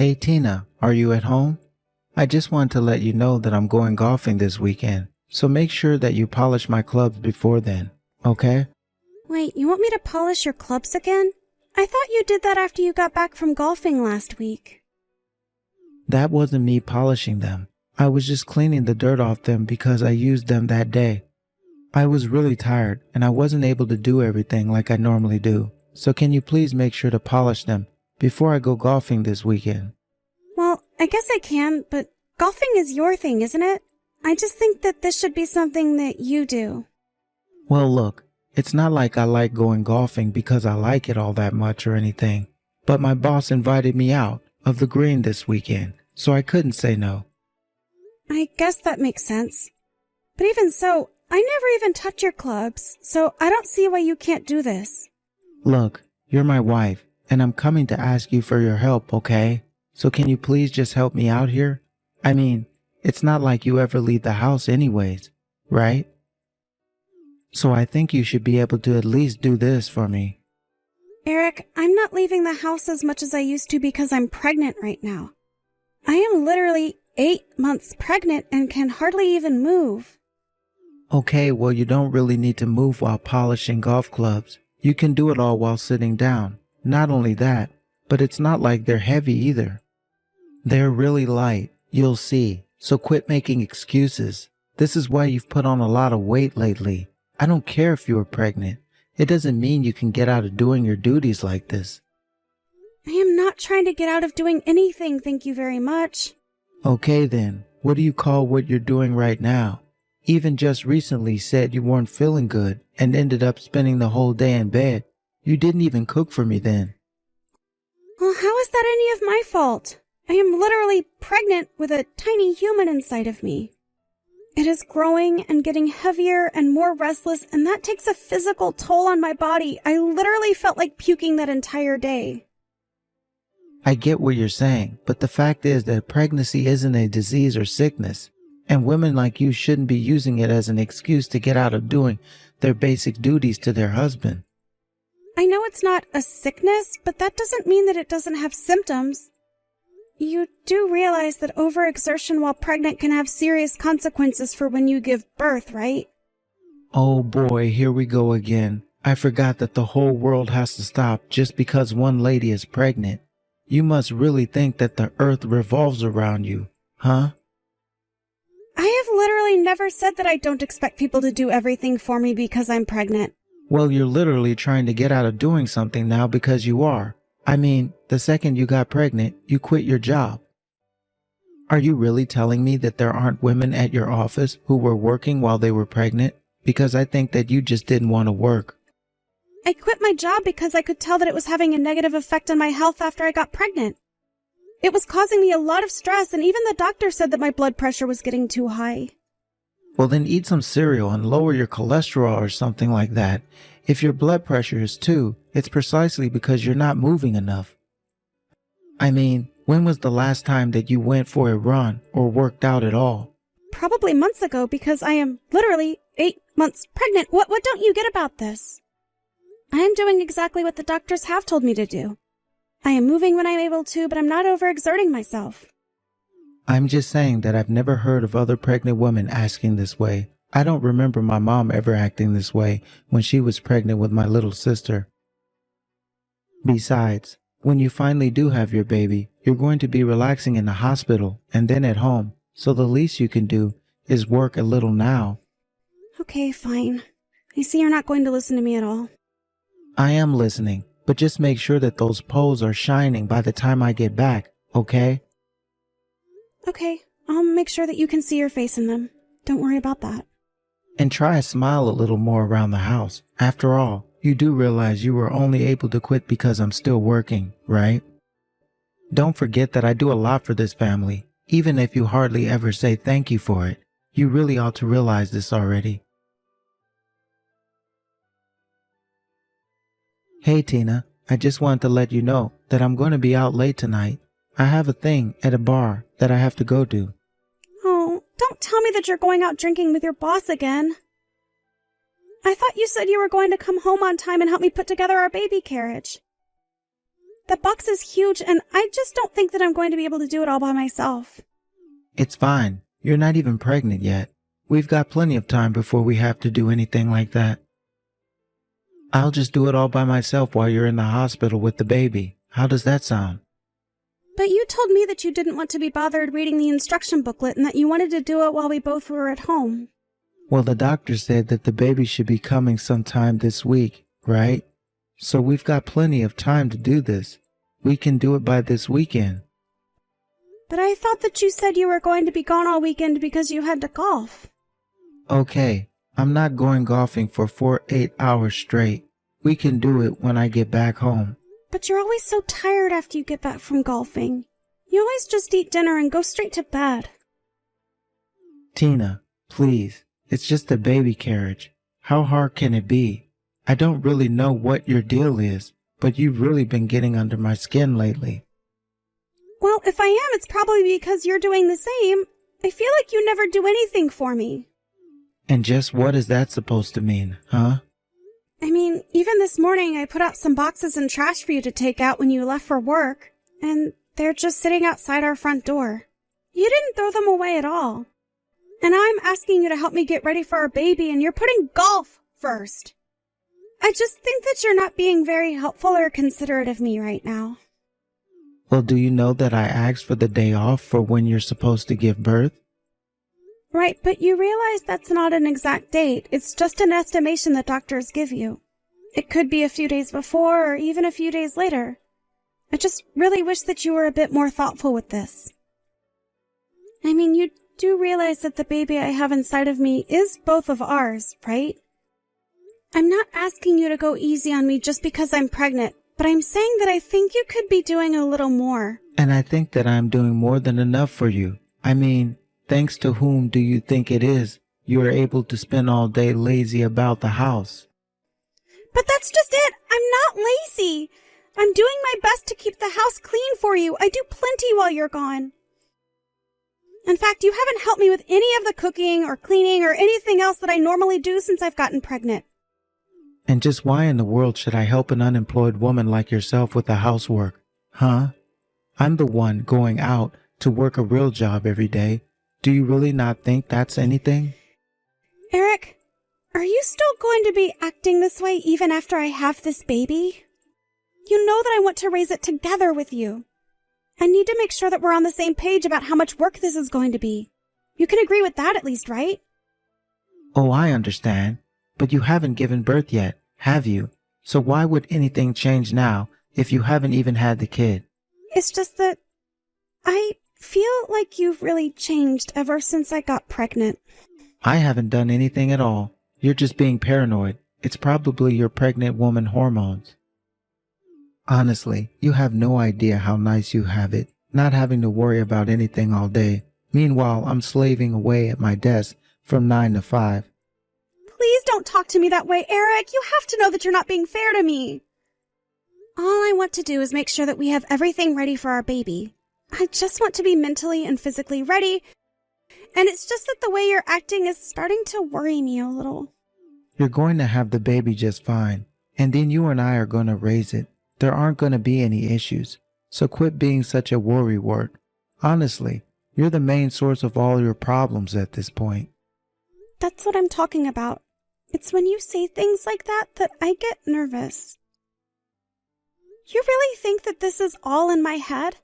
Hey Tina, are you at home? I just want to let you know that I'm going golfing this weekend, so make sure that you polish my clubs before then, okay? Wait, you want me to polish your clubs again? I thought you did that after you got back from golfing last week. That wasn't me polishing them. I was just cleaning the dirt off them because I used them that day. I was really tired and I wasn't able to do everything like I normally do. So can you please make sure to polish them before I go golfing this weekend? Well, I guess I can, but golfing is your thing, isn't it? I just think that this should be something that you do. Well, look, it's not like I like going golfing because I like it all that much or anything. But my boss invited me out of the green this weekend, so I couldn't say no. I guess that makes sense. But even so, I never even touch your clubs, so I don't see why you can't do this. Look, you're my wife, and I'm coming to ask you for your help, okay? So can you please just help me out here? I mean, it's not like you ever leave the house anyways, right? So I think you should be able to at least do this for me. Eric, I'm not leaving the house as much as I used to because I'm pregnant right now. I am literally 8 months pregnant and can hardly even move. Okay, well you don't really need to move while polishing golf clubs. You can do it all while sitting down. Not only that, but it's not like they're heavy either. They're really light, you'll see. So quit making excuses. This is why you've put on a lot of weight lately. I don't care if you are pregnant. It doesn't mean you can get out of doing your duties like this. I am not trying to get out of doing anything, thank you very much. Okay then, what do you call what you're doing right now? Even just recently said you weren't feeling good and ended up spending the whole day in bed. You didn't even cook for me then. Well, how is that any of my fault? I am literally pregnant with a tiny human inside of me. It is growing and getting heavier and more restless, and that takes a physical toll on my body. I literally felt like puking that entire day. I get what you're saying, but the fact is that pregnancy isn't a disease or sickness, and women like you shouldn't be using it as an excuse to get out of doing their basic duties to their husband. I know it's not a sickness, but that doesn't mean that it doesn't have symptoms. You do realize that overexertion while pregnant can have serious consequences for when you give birth, right? Oh boy, here we go again. I forgot that the whole world has to stop just because one lady is pregnant. You must really think that the earth revolves around you, huh? I have literally never said that I don't expect people to do everything for me because I'm pregnant. Well, you're literally trying to get out of doing something now because you are. I mean, the second you got pregnant, you quit your job. Are you really telling me that there aren't women at your office who were working while they were pregnant? Because I think that you just didn't want to work. I quit my job because I could tell that it was having a negative effect on my health after I got pregnant. It was causing me a lot of stress, and even the doctor said that my blood pressure was getting too high. Well, then eat some cereal and lower your cholesterol or something like that. If your blood pressure is 2, it's precisely because you're not moving enough. I mean, when was the last time that you went for a run or worked out at all? Probably months ago, because I am literally 8 months pregnant. What don't you get about this? I am doing exactly what the doctors have told me to do. I am moving when I'm able to, but I'm not overexerting myself. I'm just saying that I've never heard of other pregnant women asking this way. I don't remember my mom ever acting this way when she was pregnant with my little sister. Besides, when you finally do have your baby, you're going to be relaxing in the hospital and then at home, so the least you can do is work a little now. Okay, fine. I see you're not going to listen to me at all. I am listening, but just make sure that those poles are shining by the time I get back, okay? Okay, I'll make sure that you can see your face in them. Don't worry about that. And try to smile a little more around the house. After all, you do realize you were only able to quit because I'm still working, right? Don't forget that I do a lot for this family, even if you hardly ever say thank you for it. You really ought to realize this already. Hey Tina, I just wanted to let you know that I'm going to be out late tonight. I have a thing at a bar that I have to go to. Oh, don't tell me that you're going out drinking with your boss again. I thought you said you were going to come home on time and help me put together our baby carriage. That box is huge, and I just don't think that I'm going to be able to do it all by myself. It's fine. You're not even pregnant yet. We've got plenty of time before we have to do anything like that. I'll just do it all by myself while you're in the hospital with the baby. How does that sound? But you told me that you didn't want to be bothered reading the instruction booklet and that you wanted to do it while we both were at home. Well, the doctor said that the baby should be coming sometime this week, right? So we've got plenty of time to do this. We can do it by this weekend. But I thought that you said you were going to be gone all weekend because you had to golf. Okay, I'm not going golfing for 8 hours straight. We can do it when I get back home. But you're always so tired after you get back from golfing. You always just eat dinner and go straight to bed. Tina, please. It's just a baby carriage. How hard can it be? I don't really know what your deal is, but you've really been getting under my skin lately. Well, if I am, it's probably because you're doing the same. I feel like you never do anything for me. And just what is that supposed to mean, huh? I mean, even this morning I put out some boxes and trash for you to take out when you left for work, and they're just sitting outside our front door. You didn't throw them away at all. And now I'm asking you to help me get ready for our baby, and you're putting golf first. I just think that you're not being very helpful or considerate of me right now. Well, do you know that I asked for the day off for when you're supposed to give birth? Right, but you realize that's not an exact date. It's just an estimation that doctors give you. It could be a few days before or even a few days later. I just really wish that you were a bit more thoughtful with this. I mean, you do realize that the baby I have inside of me is both of ours, right? I'm not asking you to go easy on me just because I'm pregnant, but I'm saying that I think you could be doing a little more. And I think that I'm doing more than enough for you. I mean, thanks to whom do you think it is you are able to spend all day lazy about the house? But that's just it. I'm not lazy. I'm doing my best to keep the house clean for you. I do plenty while you're gone. In fact, you haven't helped me with any of the cooking or cleaning or anything else that I normally do since I've gotten pregnant. And just why in the world should I help an unemployed woman like yourself with the housework? Huh? I'm the one going out to work a real job every day. Do you really not think that's anything? Eric, are you still going to be acting this way even after I have this baby? You know that I want to raise it together with you. I need to make sure that we're on the same page about how much work this is going to be. You can agree with that at least, right? Oh, I understand. But you haven't given birth yet, have you? So why would anything change now if you haven't even had the kid? It's just that I feel like you've really changed ever since I got pregnant. I haven't done anything at all. You're just being paranoid. It's probably your pregnant woman hormones. Honestly, you have no idea how nice you have it, not having to worry about anything all day. Meanwhile, I'm slaving away at my desk from 9 to 5. Please don't talk to me that way, Eric. You have to know that you're not being fair to me. All I want to do is make sure that we have everything ready for our baby. I just want to be mentally and physically ready, and it's just that the way you're acting is starting to worry me a little. You're going to have the baby just fine, and then you and I are going to raise it. There aren't going to be any issues, so quit being such a worrywart. Honestly, you're the main source of all your problems at this point. That's what I'm talking about. It's when you say things like that I get nervous. You really think that this is all in my head?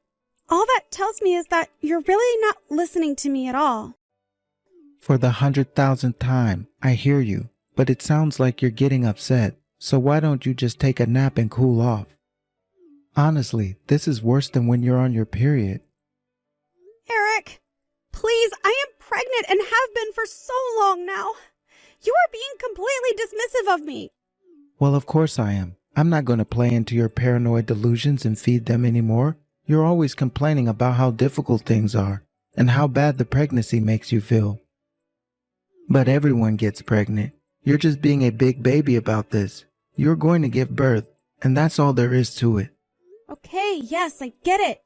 All that tells me is that you're really not listening to me at all. For the 100,000th time, I hear you, but it sounds like you're getting upset, so why don't you just take a nap and cool off? Honestly, this is worse than when you're on your period. Eric, please, I am pregnant and have been for so long now. You are being completely dismissive of me. Well, of course I am. I'm not going to play into your paranoid delusions and feed them anymore. You're always complaining about how difficult things are and how bad the pregnancy makes you feel. But everyone gets pregnant. You're just being a big baby about this. You're going to give birth, and that's all there is to it. Okay, yes, I get it.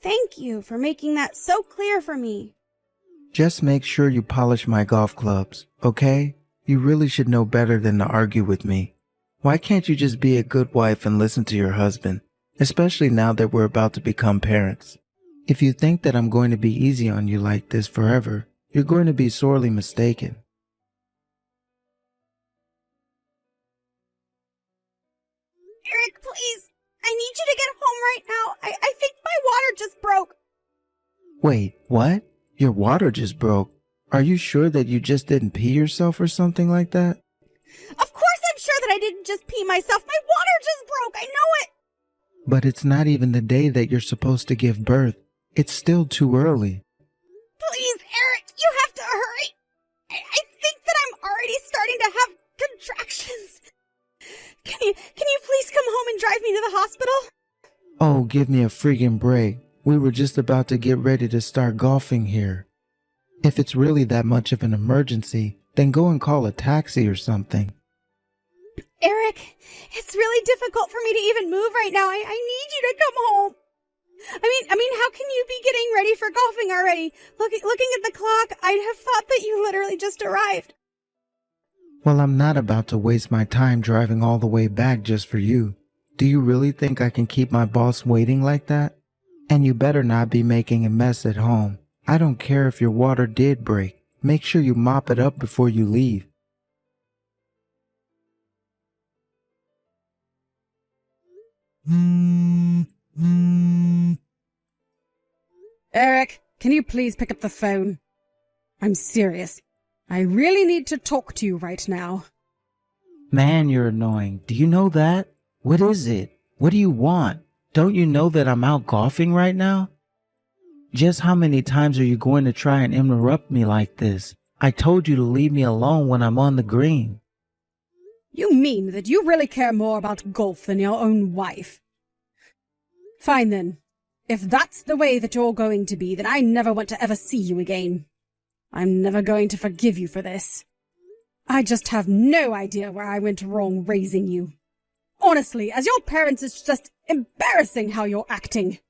Thank you for making that so clear for me. Just make sure you polish my golf clubs, okay? You really should know better than to argue with me. Why can't you just be a good wife and listen to your husband? especially now that we're about to become parents. If you think that I'm going to be easy on you like this forever, you're going to be sorely mistaken. Eric, please. I need you to get home right now. I think my water just broke. Wait, what? Your water just broke? Are you sure that you just didn't pee yourself or something like that? Of course I'm sure that I didn't just pee myself. My water just broke. I know it. But it's not even the day that you're supposed to give birth. It's still too early. Please, Eric, you have to hurry. I think that I'm already starting to have contractions. Can you please come home and drive me to the hospital? Oh, give me a friggin' break. We were just about to get ready to start golfing here. If it's really that much of an emergency, then go and call a taxi or something. Eric, it's really difficult for me to even move right now. I need you to come home. I mean, how can you be getting ready for golfing already? Looking at the clock, I'd have thought that you literally just arrived. Well, I'm not about to waste my time driving all the way back just for you. Do you really think I can keep my boss waiting like that? And you better not be making a mess at home. I don't care if your water did break. Make sure you mop it up before you leave. Eric, can you please pick up the phone? I'm serious. I really need to talk to you right now. Man, you're annoying. Do you know that? What is it? What do you want? Don't you know that I'm out golfing right now? Just how many times are you going to try and interrupt me like this? I told you to leave me alone when I'm on the green. You mean that you really care more about golf than your own wife? Fine then. If that's the way that you're going to be, then I never want to ever see you again. I'm never going to forgive you for this. I just have no idea where I went wrong raising you. Honestly, as your parents, it's just embarrassing how you're acting.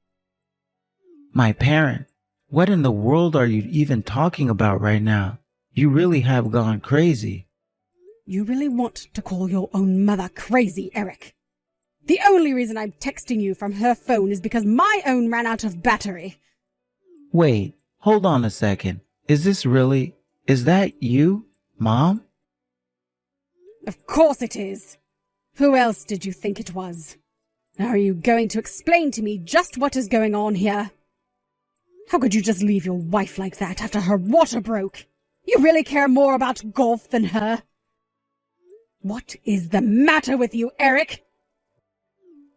My parent? What in the world are you even talking about right now? You really have gone crazy. You really want to call your own mother crazy, Eric? The only reason I'm texting you from her phone is because my own ran out of battery. Wait, hold on a second. Is that you, Mom? Of course it is. Who else did you think it was? Now are you going to explain to me just what is going on here? How could you just leave your wife like that after her water broke? You really care more about golf than her? What is the matter with you, Eric?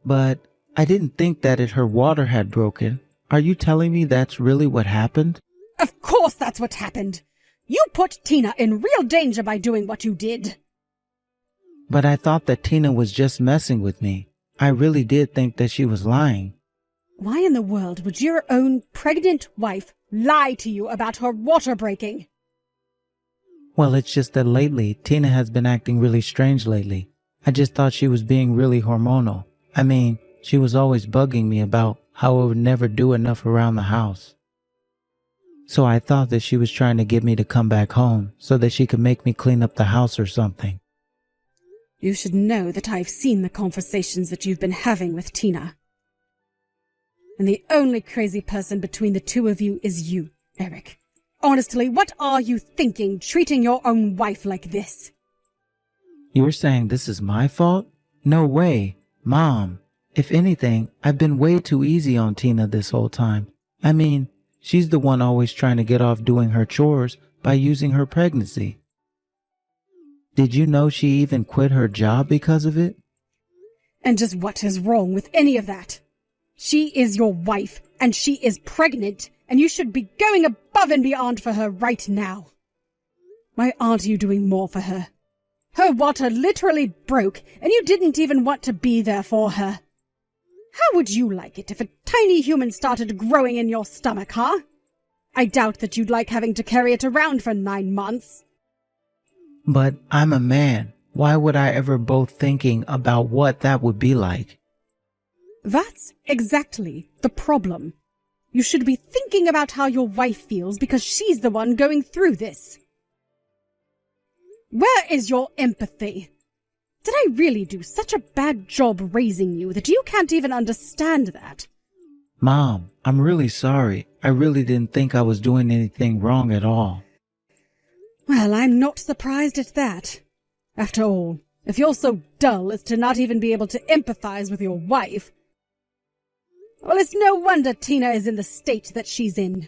But I didn't think that her water had broken. Are you telling me that's really what happened? Of course that's what happened. You put Tina in real danger by doing what you did. But I thought that Tina was just messing with me. I really did think that she was lying. Why in the world would your own pregnant wife lie to you about her water breaking? Well, it's just that lately, Tina has been acting really strange lately. I just thought she was being really hormonal. I mean, she was always bugging me about how I would never do enough around the house. So I thought that she was trying to get me to come back home so that she could make me clean up the house or something. You should know that I've seen the conversations that you've been having with Tina. And the only crazy person between the two of you is you, Eric. Honestly, what are you thinking, treating your own wife like this? You're saying this is my fault? No way. Mom, if anything, I've been way too easy on Tina this whole time. I mean, she's the one always trying to get off doing her chores by using her pregnancy. Did you know she even quit her job because of it? And just what is wrong with any of that? She is your wife, and she is pregnant, and you should be going above and beyond for her right now. Why aren't you doing more for her? Her water literally broke, and you didn't even want to be there for her. How would you like it if a tiny human started growing in your stomach, huh? I doubt that you'd like having to carry it around for 9 months. But I'm a man. Why would I ever both thinking about what that would be like? That's exactly the problem. You should be thinking about how your wife feels because she's the one going through this. Where is your empathy? Did I really do such a bad job raising you that you can't even understand that? Mom, I'm really sorry. I really didn't think I was doing anything wrong at all. Well, I'm not surprised at that. After all, if you're so dull as to not even be able to empathize with your wife, well, it's no wonder Tina is in the state that she's in.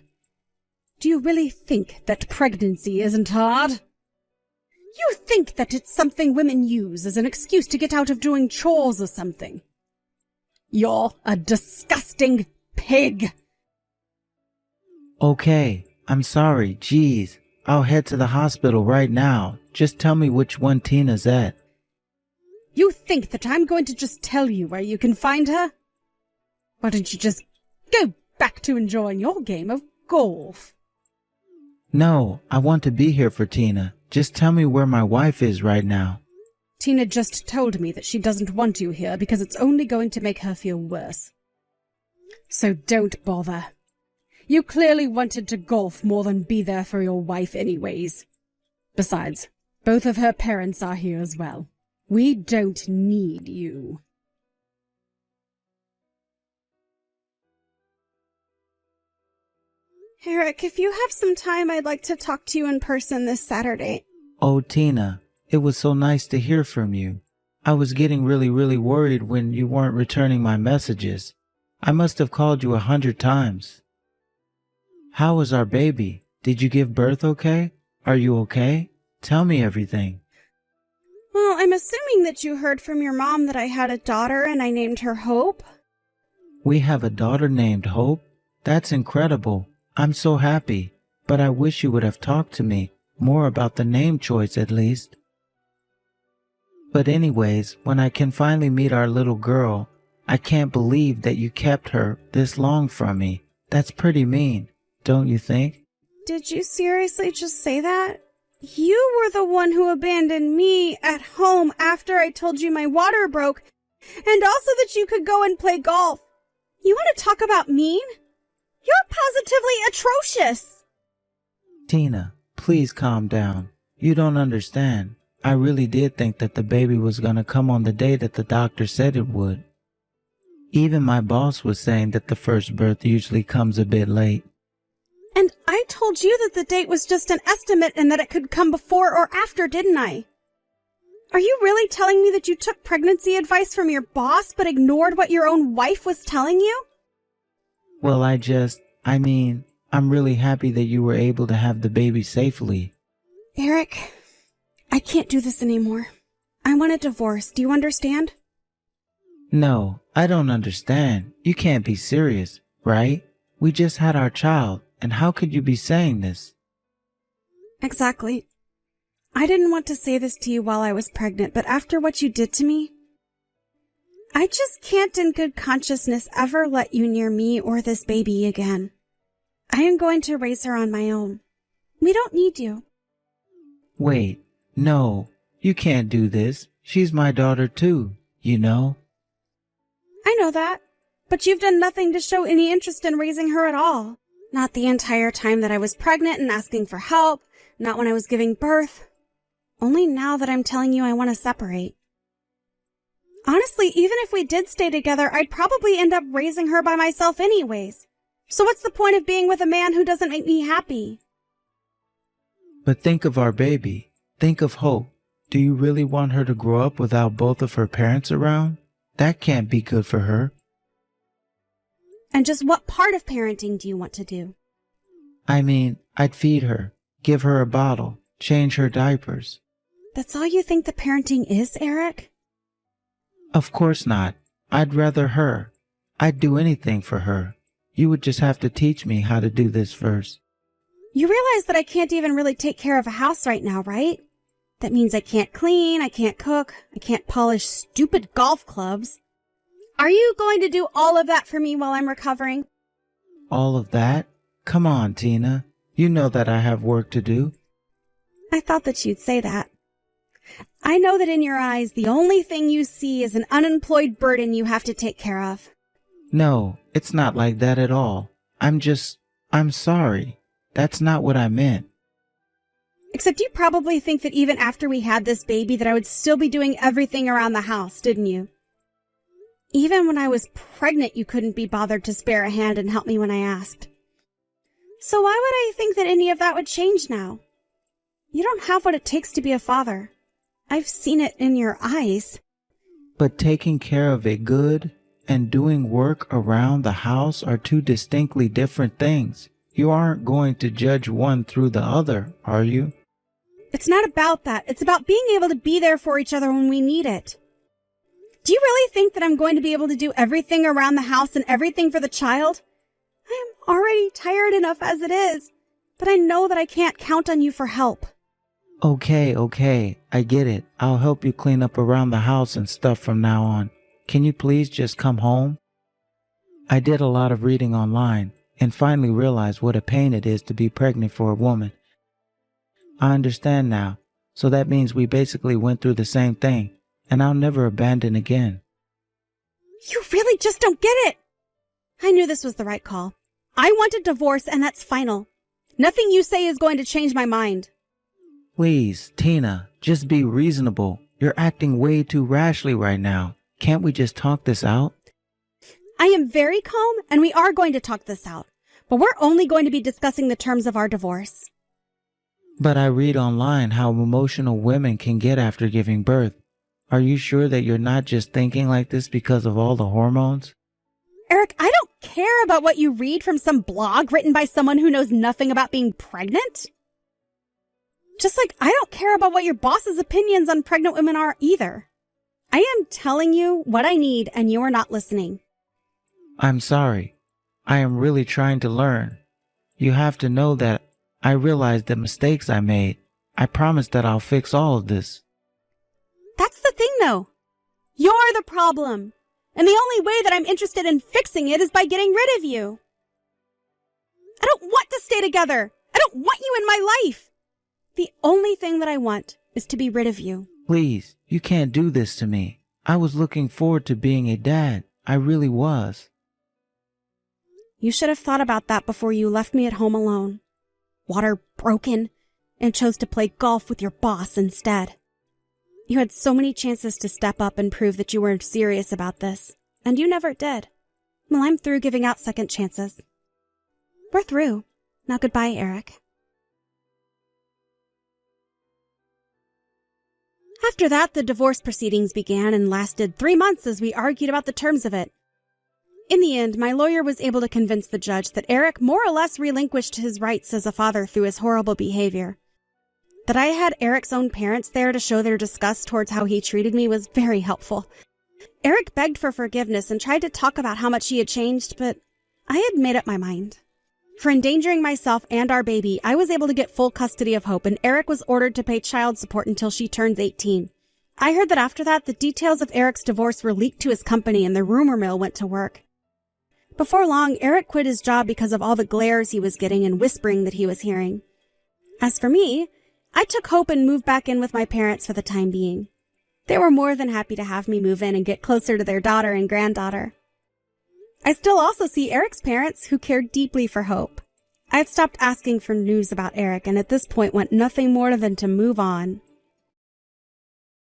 Do you really think that pregnancy isn't hard? You think that it's something women use as an excuse to get out of doing chores or something. You're a disgusting pig. Okay, I'm sorry. Geez, I'll head to the hospital right now. Just tell me which one Tina's at. You think that I'm going to just tell you where you can find her? Why don't you just go back to enjoying your game of golf? No, I want to be here for Tina. Just tell me where my wife is right now. Tina just told me that she doesn't want you here because it's only going to make her feel worse. So don't bother. You clearly wanted to golf more than be there for your wife anyways. Besides, both of her parents are here as well. We don't need you. Eric, if you have some time, I'd like to talk to you in person this Saturday. Oh, Tina, it was so nice to hear from you. I was getting really worried when you weren't returning my messages. I must have called you 100 times. How is our baby? Did you give birth okay? Are you okay? Tell me everything. Well, I'm assuming that you heard from your mom that I had a daughter and I named her Hope. We have a daughter named Hope? That's incredible. I'm so happy, but I wish you would have talked to me more about the name choice at least. But anyways, when I can finally meet our little girl, I can't believe that you kept her this long from me. That's pretty mean, don't you think? Did you seriously just say that? You were the one who abandoned me at home after I told you my water broke, and also that you could go and play golf. You want to talk about mean? You're positively atrocious. Tina, please calm down. You don't understand. I really did think that the baby was going to come on the day that the doctor said it would. Even my boss was saying that the first birth usually comes a bit late. And I told you that the date was just an estimate and that it could come before or after, didn't I? Are you really telling me that you took pregnancy advice from your boss but ignored what your own wife was telling you? Well, I'm really happy that you were able to have the baby safely. Eric, I can't do this anymore. I want a divorce. Do you understand? No, I don't understand. You can't be serious, right? We just had our child, and how could you be saying this? Exactly. I didn't want to say this to you while I was pregnant, but after what you did to me, I just can't in good consciousness ever let you near me or this baby again. I am going to raise her on my own. We don't need you. Wait, no, you can't do this. She's my daughter too, you know. I know that, but you've done nothing to show any interest in raising her at all. Not the entire time that I was pregnant and asking for help, not when I was giving birth. Only now that I'm telling you I want to separate. Honestly, even if we did stay together, I'd probably end up raising her by myself anyways. So what's the point of being with a man who doesn't make me happy? But think of our baby. Think of Hope. Do you really want her to grow up without both of her parents around? That can't be good for her. And just what part of parenting do you want to do? I'd feed her, give her a bottle, change her diapers. That's all you think the parenting is, Eric? Of course not. I'd rather her. I'd do anything for her. You would just have to teach me how to do this first. You realize that I can't even really take care of a house right now, right? That means I can't clean, I can't cook, I can't polish stupid golf clubs. Are you going to do all of that for me while I'm recovering? All of that? Come on, Tina. You know that I have work to do. I thought that you'd say that. I know that in your eyes, the only thing you see is an unemployed burden you have to take care of. No, it's not like that at all. I'm sorry. That's not what I meant. Except you probably think that even after we had this baby that I would still be doing everything around the house, didn't you? Even when I was pregnant, you couldn't be bothered to spare a hand and help me when I asked. So why would I think that any of that would change now? You don't have what it takes to be a father. I've seen it in your eyes. But taking care of a good and doing work around the house are two distinctly different things. You aren't going to judge one through the other, are you? It's not about that. It's about being able to be there for each other when we need it. Do you really think that I'm going to be able to do everything around the house and everything for the child? I am already tired enough as it is, but I know that I can't count on you for help. Okay, I get it. I'll help you clean up around the house and stuff from now on. Can you please just come home? I did a lot of reading online and finally realized what a pain it is to be pregnant for a woman. I understand now, so that means we basically went through the same thing, and I'll never abandon again. You really just don't get it! I knew this was the right call. I want a divorce, and that's final. Nothing you say is going to change my mind. Please, Tina, just be reasonable. You're acting way too rashly right now. Can't we just talk this out? I am very calm, and we are going to talk this out. But we're only going to be discussing the terms of our divorce. But I read online how emotional women can get after giving birth. Are you sure that you're not just thinking like this because of all the hormones? Eric, I don't care about what you read from some blog written by someone who knows nothing about being pregnant. Just like I don't care about what your boss's opinions on pregnant women are either. I am telling you what I need, and you are not listening. I'm sorry. I am really trying to learn. You have to know that I realized the mistakes I made. I promise that I'll fix all of this. That's the thing, though. You're the problem. And the only way that I'm interested in fixing it is by getting rid of you. I don't want to stay together. I don't want you in my life. The only thing that I want is to be rid of you. Please, you can't do this to me. I was looking forward to being a dad. I really was. You should have thought about that before you left me at home alone. Water broken, and chose to play golf with your boss instead. You had so many chances to step up and prove that you were serious about this, and you never did. Well, I'm through giving out second chances. We're through. Now goodbye, Eric. After that, the divorce proceedings began and lasted 3 months as we argued about the terms of it. In the end, my lawyer was able to convince the judge that Eric more or less relinquished his rights as a father through his horrible behavior. That I had Eric's own parents there to show their disgust towards how he treated me was very helpful. Eric begged for forgiveness and tried to talk about how much he had changed, but I had made up my mind. For endangering myself and our baby, I was able to get full custody of Hope, and Eric was ordered to pay child support until she turns 18. I heard that after that, the details of Eric's divorce were leaked to his company and the rumor mill went to work. Before long, Eric quit his job because of all the glares he was getting and whispering that he was hearing. As for me, I took Hope and moved back in with my parents for the time being. They were more than happy to have me move in and get closer to their daughter and granddaughter. I still also see Eric's parents, who cared deeply for Hope. I had stopped asking for news about Eric and at this point want nothing more than to move on.